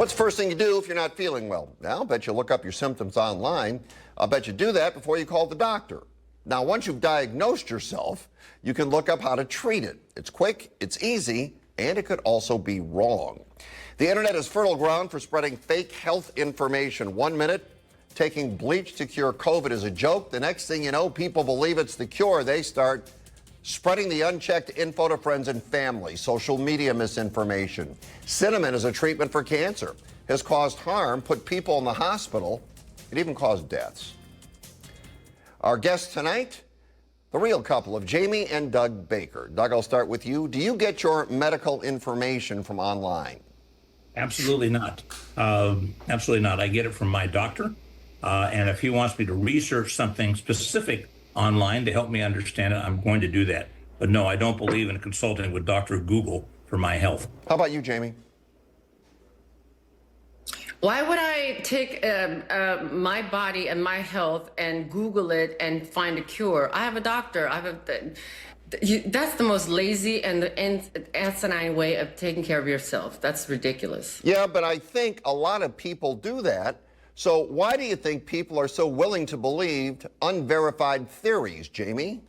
What's the first thing you do if you're not feeling well? Now, I'll bet you look up your symptoms online. I'll bet you do that before you call the doctor. Now, once you've diagnosed yourself, you can look up how to treat it. It's quick, it's easy, and it could also be wrong. The internet is fertile ground for spreading fake health information. 1 minute, taking bleach to cure COVID is a joke. The next thing you know, people believe it's the cure. They start spreading the unchecked info to friends and family. Social media misinformation. Cinnamon is a treatment for cancer. Has caused harm, put people in the hospital. It even caused deaths. Our guests tonight, the real couple of Jamie and Doug Baker. Doug, I'll start with you. Do you get your medical information from online? Absolutely not. Absolutely not. I get it from my doctor. And if he wants me to research something specific online to help me understand it, I'm going to do that. But no, I don't believe in consulting with Dr. Google for my health. How about you, Jamie? Why would I take my body and my health and Google it and find a cure? I have a doctor. That's the most lazy and asinine way of taking care of yourself. That's ridiculous. Yeah, but I think a lot of people do that. So why do you think people are so willing to believe unverified theories, Jamie?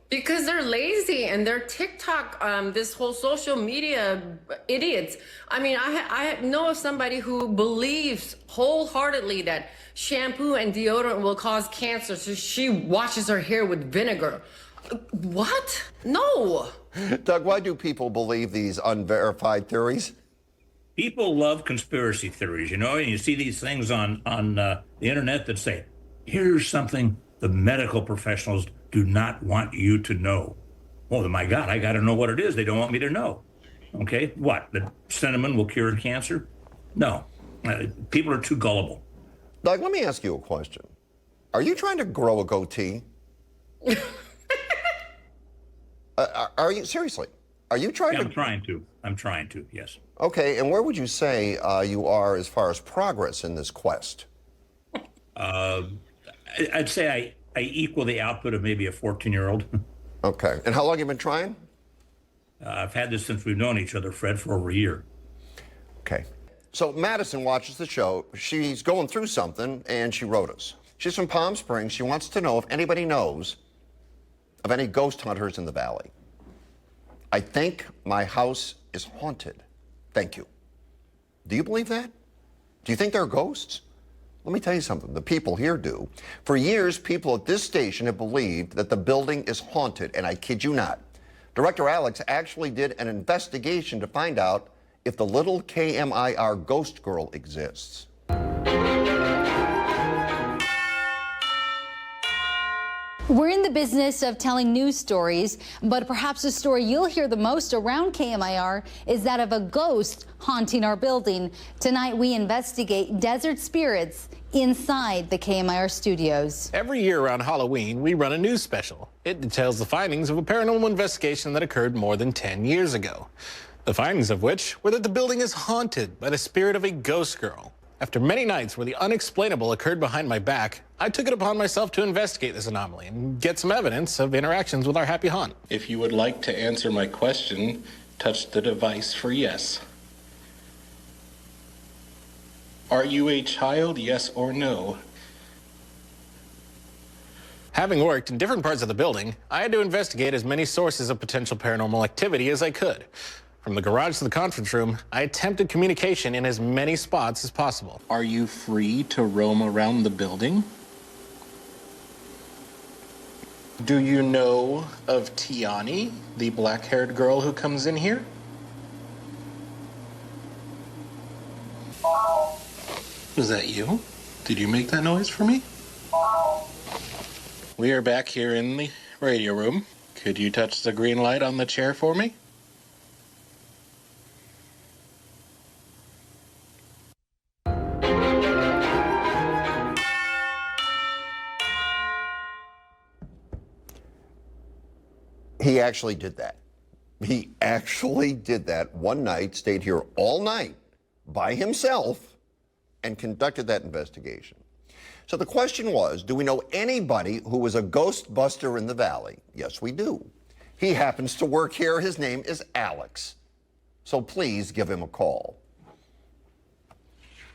Because they're lazy and they're TikTok, this whole social media idiots. I mean, I know of somebody who believes wholeheartedly that shampoo and deodorant will cause cancer, so she washes her hair with vinegar. What? No. Doug, why do people believe these unverified theories? People love conspiracy theories, you know, and you see these things on the internet that say, here's something the medical professionals do not want you to know. Oh, my God, I got to know what it is. They don't want me to know. Okay, what? The cinnamon will cure cancer? No, people are too gullible. Doug, let me ask you a question. Are you trying to grow a goatee? Are you, seriously? Are you trying Yeah, to? I'm trying to, yes. Okay, and where would you say you are as far as progress in this quest? I'd say I equal the output of maybe a 14-year-old. Okay, and how long have you been trying? I've had this since we've known each other, Fred, for over a year. Okay. So Madison watches the show. She's going through something, and she wrote us. She's from Palm Springs. She wants to know if anybody knows of any ghost hunters in the valley. I think my house is haunted. Thank you. Do you believe that? Do you think there are ghosts? Let me tell you something. The people here do. For years, people at this station have believed that the building is haunted, and I kid you not. Director Alex actually did an investigation to find out if the little KMIR ghost girl exists. We're in the business of telling news stories, but perhaps the story you'll hear the most around KMIR is that of a ghost haunting our building. Tonight, we investigate desert spirits inside the KMIR studios. Every year around Halloween, we run a news special. It details the findings of a paranormal investigation that occurred more than 10 years ago. The findings of which were that the building is haunted by the spirit of a ghost girl. After many nights where the unexplainable occurred behind my back, I took it upon myself to investigate this anomaly and get some evidence of interactions with our happy haunt. If you would like to answer my question, touch the device for yes. Are you a child, yes or no? Having worked in different parts of the building, I had to investigate as many sources of potential paranormal activity as I could. From the garage to the conference room, I attempted communication in as many spots as possible. Are you free to roam around the building? Do you know of Tiani, the black-haired girl who comes in here? Was that you? Did you make that noise for me? We are back here in the radio room. Could you touch the green light on the chair for me? He actually did that. He actually did that one night, stayed here all night by himself, and conducted that investigation. So the question was, do we know anybody who was a ghostbuster in the valley? Yes, we do. He happens to work here. His name is Alex. So please give him a call.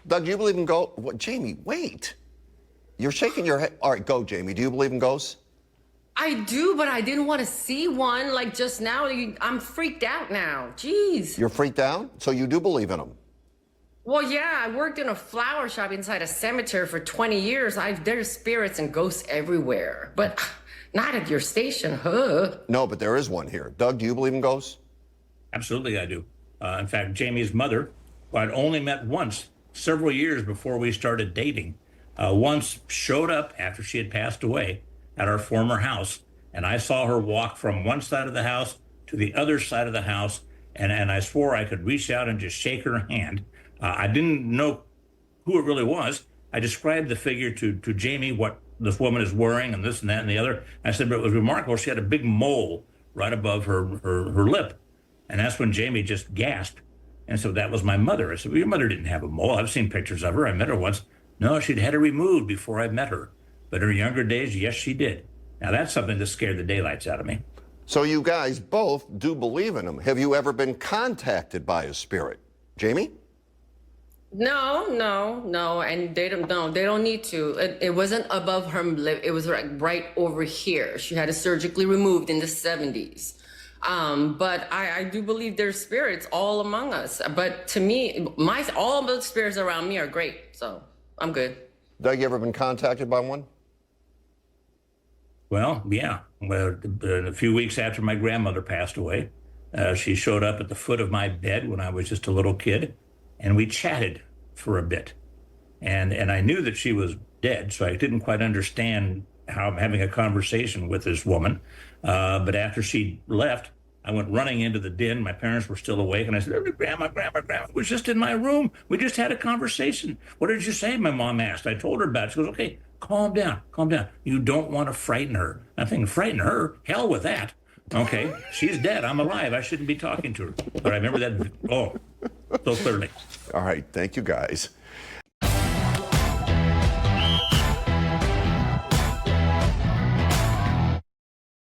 Doug, do you believe in ghosts? What, Jamie, wait. You're shaking your head. All right, go, Jamie. Do you believe in ghosts? I do, but I didn't want to see one like just now. I'm freaked out now. Jeez. You're freaked out? So you do believe in them? Well, yeah, I worked in a flower shop inside a cemetery for 20 years. There's spirits and ghosts everywhere, but not at your station, huh? No, but there is one here. Doug, do you believe in ghosts? Absolutely, I do. In fact, Jamie's mother, who I'd only met once several years before we started dating, once showed up after she had passed away at our former house, and I saw her walk from one side of the house to the other side of the house, and I swore I could reach out and just shake her hand. I didn't know who it really was. I described the figure to Jamie, what this woman is wearing and this and that and the other. I said, but it was remarkable. She had a big mole right above her lip. And that's when Jamie just gasped. And so that was my mother. I said, well, your mother didn't have a mole. I've seen pictures of her. I met her once. No, she'd had it removed before I met her. But in her younger days, yes, she did. Now, that's something that scared the daylights out of me. So you guys both do believe in them. Have you ever been contacted by a spirit? Jamie? No, and they don't. No, they don't need to. It wasn't above her lip. It was right over here. She had it surgically removed in the 70s. But I do believe there's spirits all among us. But to me, all the spirits around me are great, so I'm good. Doug, you ever been contacted by one? Well, yeah. Well, a few weeks after my grandmother passed away, she showed up at the foot of my bed when I was just a little kid, and we chatted for a bit. And I knew that she was dead, so I didn't quite understand how I'm having a conversation with this woman. But after she left, I went running into the den. My parents were still awake, and I said, Grandma, it was just in my room. We just had a conversation. What did you say? My mom asked. I told her about it. She goes, okay, calm down. You don't want to frighten her. I'm thinking, frighten her? Hell with that. Okay, she's dead. I'm alive. I shouldn't be talking to her. But I remember that, so clearly. All right, thank you guys.